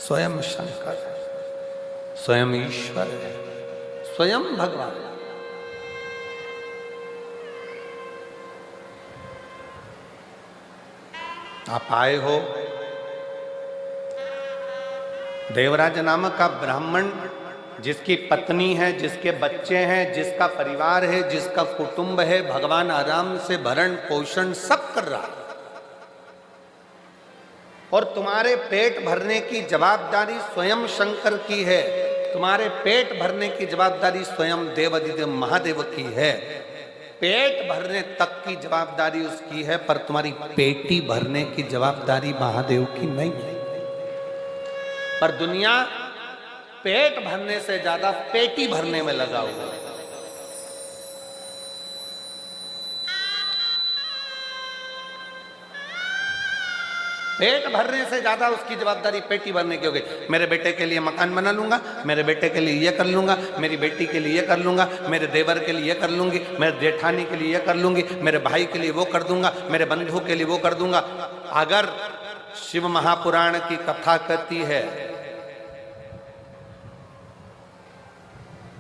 स्वयं शंकर है, स्वयं ईश्वर है, स्वयं भगवान। आप आए हो, देवराज नामक का ब्राह्मण जिसकी पत्नी है, जिसके बच्चे हैं, जिसका परिवार है, जिसका कुटुंब है, भगवान आराम से भरण पोषण सब कर रहा है और तुम्हारे पेट भरने की जवाबदारी स्वयं शंकर की है। तुम्हारे पेट भरने की जवाबदारी स्वयं देवाधिदेव महादेव की है। पेट भरने तक की जवाबदारी उसकी है, पर तुम्हारी पेटी भरने की जवाबदारी महादेव की नहीं है। पर दुनिया पेट भरने से ज्यादा पेटी भरने में लगा हुआ है। पेट भरने से ज्यादा उसकी जवाबदारी पेटी भरने की हो गई। मेरे बेटे के लिए मकान बना लूंगा, मेरे बेटे के लिए ये कर लूंगा, मेरी बेटी के लिए ये कर लूंगा, मेरे देवर के लिए ये कर लूंगी, मेरे जेठानी के लिए ये कर लूंगी, मेरे भाई के लिए वो कर दूंगा, मेरे बंधु के लिए वो कर दूंगा। अगर शिव महापुराण की कथा कहती है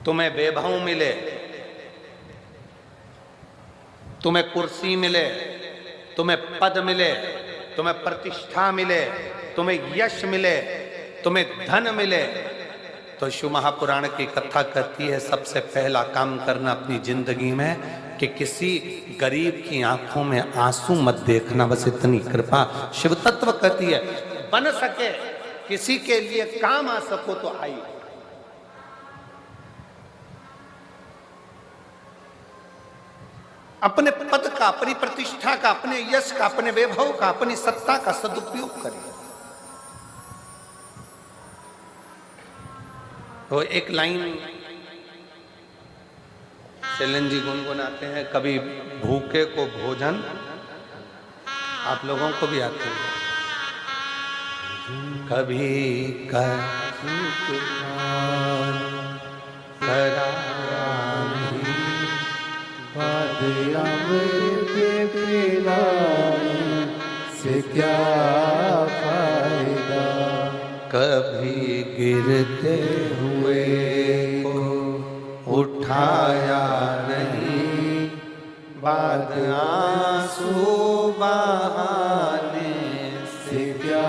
तुम्हें वैभव मिले, तुम्हें कुर्सी मिले, तुम्हें पद मिले, तुम्हें प्रतिष्ठा मिले, तुम्हें यश मिले, तुम्हें धन मिले, तो शिव महापुराण की कथा कहती है सबसे पहला काम करना अपनी जिंदगी में कि किसी गरीब की आंखों में आंसू मत देखना। बस इतनी कृपा शिव तत्व कहती है। बन सके किसी के लिए काम आ सको तो आई। अपने पद का, अपनी प्रतिष्ठा का, अपने यश का, अपने वैभव का, अपनी सत्ता का सदुपयोग करें। तो एक लाइन शैलेंद्र जी गुनगुनाते हैं, कभी भूखे को भोजन, आप लोगों को भी आते हैं, कभी से क्या फायदा, कभी गिरते हुए को उठाया नहीं, बाद आंसू बहाने से क्या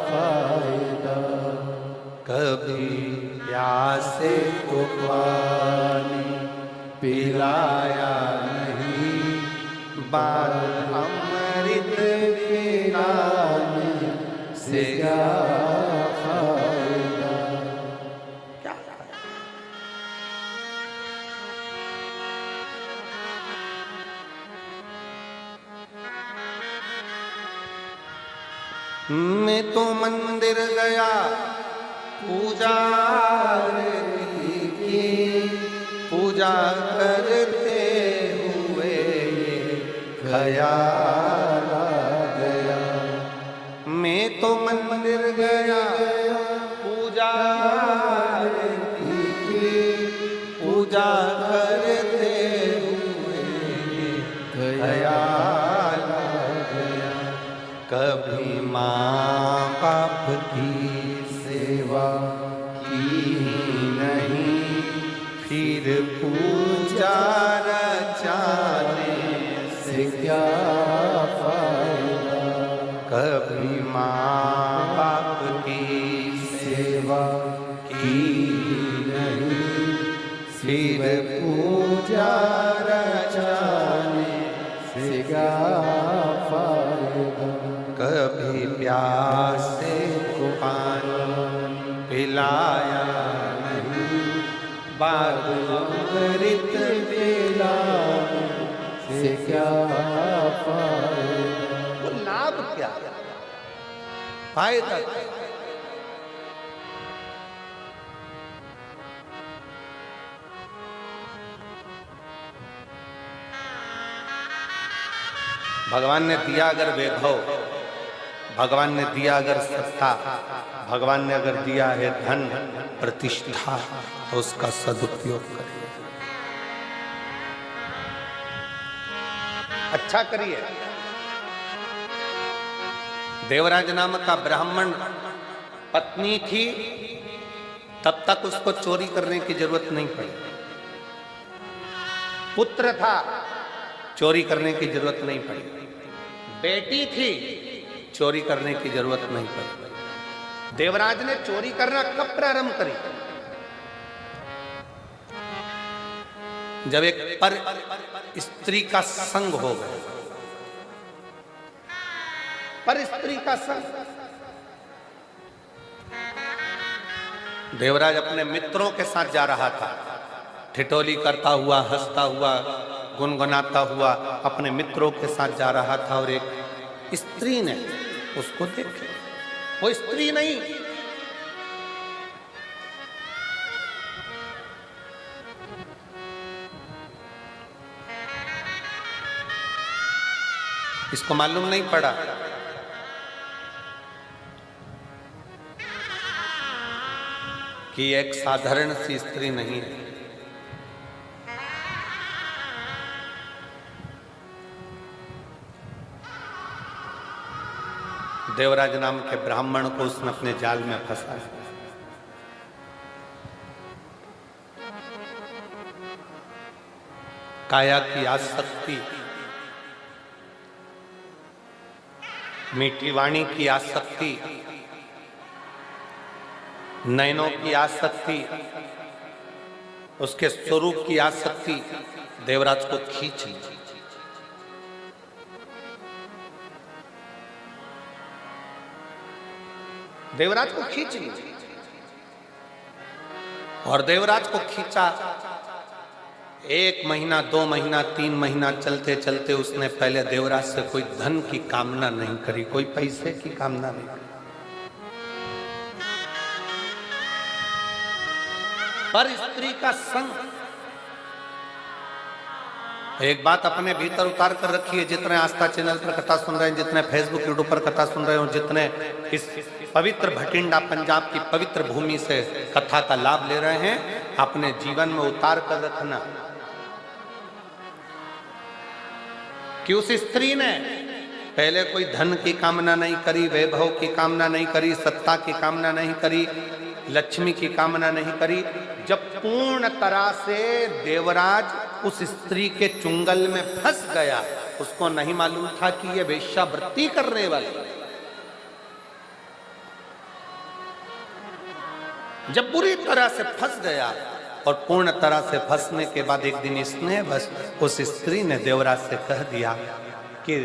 फायदा, कभी प्यासे को पानी पिलाया नहीं, बाद अमृत पिलाने से क्या फायदा। क्या मैं तो मंदिर गया, पूजा की, पूजा करते हुए ख्याल आ गया। मैं तो मंदिर गया, पूजा की, पूजा करते हुए ख्याल आ गया। कभी माँ बाप की सेवा की नहीं, फिर पूजा रचाने से क्या फायदा, कभी माँ बाप की सेवा की नहीं, फिर पूजा रचाने से क्या फायदा, कभी प्यासे को पानी पिलाया नहीं, बाद अमृत पिलाने से क्या फायदा। वो लाभ क्या, फायदा क्या? भगवान ने दिया अगर वैभव, भगवान ने दिया अगर सत्ता, भगवान ने अगर दिया है धन प्रतिष्ठा, तो उसका सदुपयोग करिए, अच्छा करिए। देवराज नाम का ब्राह्मण पत्नी थी तब तक उसको चोरी करने की जरूरत नहीं पड़ी। पुत्र था, चोरी करने की जरूरत नहीं पड़ी। बेटी थी, चोरी करने की जरूरत नहीं पड़ी। देवराज ने चोरी करना कब प्रारंभ करी? जब एक पर स्त्री का संग हो गया। पर स्त्री का संग। देवराज अपने मित्रों के साथ जा रहा था, ठिठोली करता हुआ, हंसता हुआ, गुनगुनाता हुआ अपने मित्रों के साथ जा रहा था और एक स्त्री ने उसको देखा। वो स्त्री नहीं, इसको मालूम नहीं पड़ा कि एक साधारण सी स्त्री नहीं है। देवराज नाम के ब्राह्मण को उसने अपने जाल में फंसाया। काया की आसक्ति, मीठी वाणी की आसक्ति, नयनों की आसक्ति, उसके स्वरूप की आसक्ति देवराज को खींच ली। देवराज को खींच ली और देवराज को खींचा। 1 महीना, 2 महीना, 3 महीना चलते चलते उसने पहले देवराज से कोई धन की कामना नहीं करी, कोई पैसे की कामना नहीं करी। पर स्त्री का संग। एक बात अपने भीतर उतार कर रखिए, जितने आस्था चैनल पर कथा सुन रहे हैं, जितने फेसबुक यूट्यूब पर कथा सुन रहे हो, जितने इस पवित्र भटिंडा पंजाब की पवित्र भूमि से कथा का लाभ ले रहे हैं, अपने जीवन में उतार कर रखना कि उस स्त्री ने पहले कोई धन की कामना नहीं करी, वैभव की कामना नहीं करी, सत्ता की कामना नहीं करी, लक्ष्मी की कामना नहीं करी। जब पूर्ण तरह से देवराज उस स्त्री के चुंगल में फंस गया, उसको नहीं मालूम था कि यह वेश्यावृत्ति करने वाली। जब बुरी तरह से फंस गया और पूर्ण तरह से फंसने के बाद एक दिन इसने बस उस स्त्री ने देवराज से कह दिया कि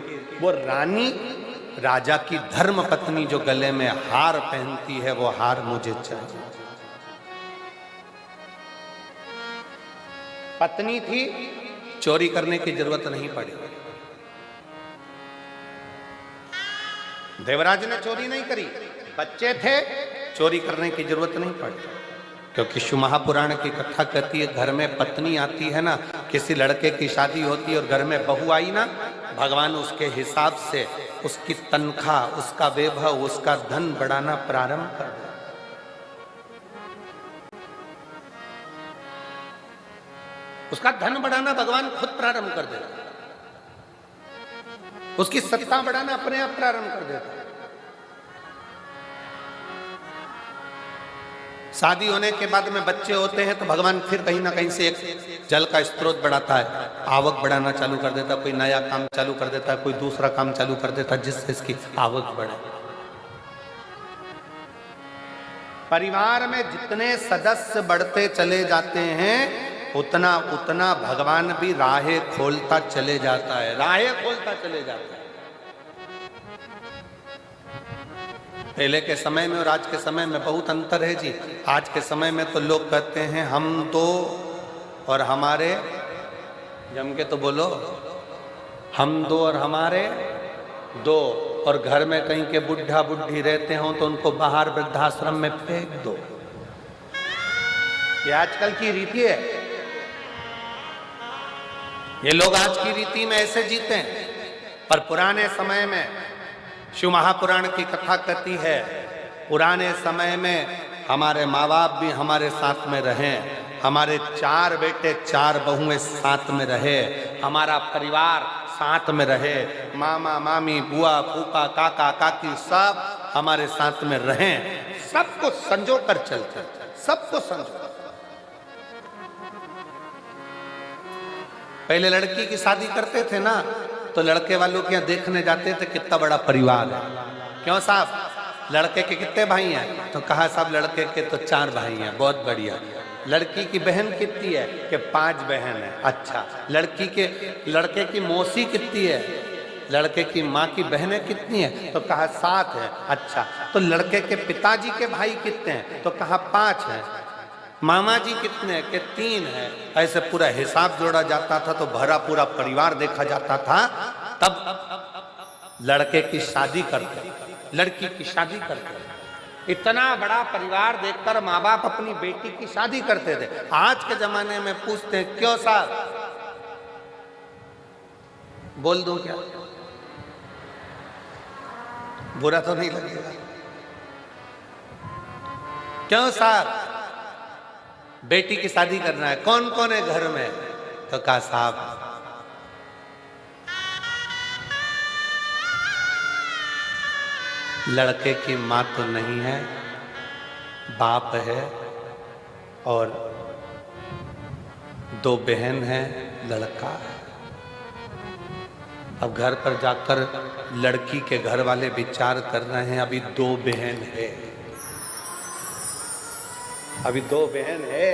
वो रानी, राजा की धर्म पत्नी जो गले में हार पहनती है, वो हार मुझे चाहिए। पत्नी थी, चोरी करने की जरूरत नहीं पड़ी। देवराज ने चोरी नहीं करी, बच्चे थे, चोरी करने की जरूरत नहीं पड़ी। क्योंकि शिव महापुराण की कथा कहती है, घर में पत्नी आती है ना, किसी लड़के की शादी होती है और घर में बहू आई ना, भगवान उसके हिसाब से उसकी तनख्वाह, उसका वैभव, उसका धन बढ़ाना प्रारंभ कर दे। उसका धन बढ़ाना भगवान खुद प्रारंभ कर देता, उसकी सत्ता बढ़ाना अपने आप प्रारंभ कर देता। शादी होने के बाद में बच्चे होते हैं तो भगवान फिर कहीं ना कहीं से एक जल का स्रोत बढ़ाता है, आवक बढ़ाना चालू कर देता, कोई नया काम चालू कर देता, कोई दूसरा काम चालू कर देता जिससे इसकी आवक बढ़े। परिवार में जितने सदस्य बढ़ते चले जाते हैं, उतना उतना भगवान भी राहें खोलता चले जाता है, राहें खोलता चले जाता है। पहले के समय में और आज के समय में बहुत अंतर है जी। आज के समय में तो लोग कहते हैं हम दो और हमारे, जम के तो बोलो, हम दो और हमारे दो, और घर में कहीं के बुढ़ा बुढ़ी रहते हो तो उनको बाहर वृद्धाश्रम में फेंक दो। ये आजकल की रीति है, ये लोग आज की रीति में ऐसे जीते हैं। पर पुराने समय में शिव महापुराण की कथा कहती है, पुराने समय में हमारे माँ बाप भी हमारे साथ में रहे, हमारे 4 बेटे 4 बहुएं साथ में रहे, हमारा परिवार साथ में रहे, मामा मामी बुआ फूफा काका काकी सब हमारे साथ में रहें, सबको संजो कर चलते, सबको संजो। पहले लड़की की शादी करते थे ना, तो लड़के वालों के यहाँ देखने जाते थे कितना बड़ा परिवार है। क्यों साहब, लड़के के कितने भाई हैं? तो कहा साहब लड़के के तो 4 भाई हैं, बहुत बढ़िया। लड़की की बहन कितनी है? कि 5 बहन है। अच्छा, लड़के की मौसी कितनी है? लड़के की माँ की बहनें कितनी है? तो कहा 7 है। अच्छा, तो लड़के के पिताजी के भाई कितने हैं? तो कहा 5 हैं। मामा जी कितने हैं? कि 3 है। ऐसे पूरा हिसाब जोड़ा जाता था तो भरा पूरा परिवार देखा जाता था। तब लड़के की शादी करते, लड़की की शादी करते। इतना बड़ा परिवार देखकर माँ बाप अपनी बेटी की शादी करते थे। आज के जमाने में पूछते हैं क्यों साहब? बोल दूं क्या? बुरा तो नहीं लगेगा? क्यों साहब बेटी की शादी करना है? कौन कौन है घर में? तो कहा साहब लड़के की माँ तो नहीं है, बाप है और 2 बहन है, लड़का है। अब घर पर जाकर लड़की के घर वाले विचार कर रहे हैं अभी 2 बहन है, अभी 2 बहन है।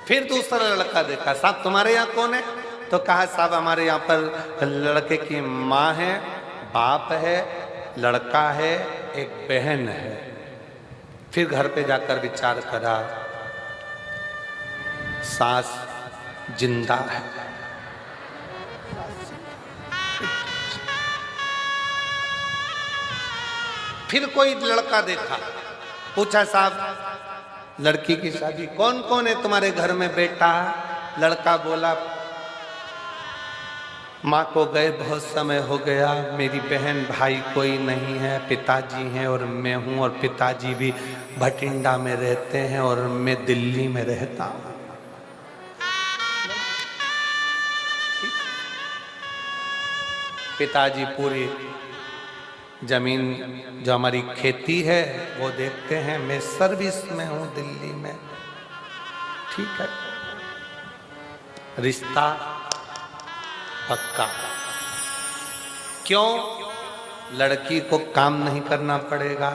फिर दूसरा लड़का देखा, साहब तुम्हारे यहाँ कौन है? तो कहा साहब हमारे यहाँ पर लड़के की माँ है, बाप है, लड़का है, एक बहन है। फिर घर पे जाकर विचार करा, सास जिंदा है। फिर कोई लड़का देखा, पूछा साहब लड़की की शादी कौन कौन है तुम्हारे घर में बेटा? लड़का बोला माँ को गए बहुत समय हो गया, मेरी बहन भाई कोई नहीं है, पिताजी हैं और मैं हूँ, और पिताजी भी भटिंडा में रहते हैं और मैं दिल्ली में रहता हूँ। पिताजी पूरी जमीन जो हमारी खेती है वो देखते हैं, मैं सर्विस में हूँ दिल्ली में। ठीक है, रिश्ता पक्का। क्यों? लड़की को काम नहीं करना पड़ेगा,